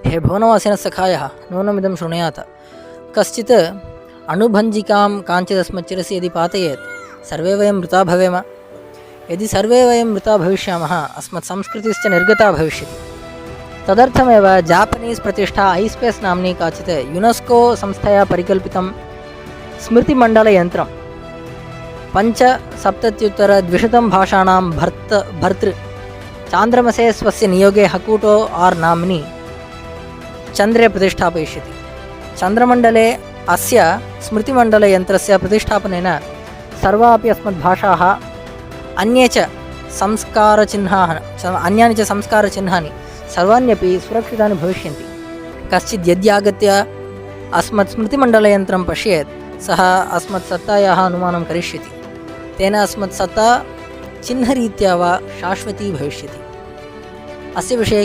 हे भुवनवासिनः सखायः नूनमिदं शृणुयात। कश्चित् अणुभञ्जिकां काञ्चिदस्मच्चिरसि यदि पातयेत् सर्वे वयं मृता भवेम। यदि सर्वे वयं मृता भविष्यामः अस्मत् संस्कृतिश्च निर्गता भविष्यति। तदर्थमेव जापनीस् प्रतिष्ठा ऐस्पेस् नाम्नी काचित् युनेस्को संस्थया परिकल्पितं स्मृतिमण्डलयन्त्रं 5,77,200 भाषाणां भर्तृ चान्द्रमसे स्वस्य नियोगे हकूटो आर् नाम्नि चन्द्रे प्रतिष्ठापयिष्यति। चन्द्रमण्डले अस्य स्मृतिमण्डलयन्त्रस्य प्रतिष्ठापनेन सर्वापि अस्मद्भाषाः अन्यानि च संस्कारचिह्नानि सर्वाण्यपि सुरक्षितानि भविष्यन्ति। कश्चित् यद्यागत्य अस्मत् स्मृतिमण्डलयन्त्रं पश्येत् सः अस्मत्सत्तायाः अनुमानं करिष्यति। तेन अस्मत्सत्ता चिह्नरीत्या वा शाश्वती भविष्यति। अस्य विषये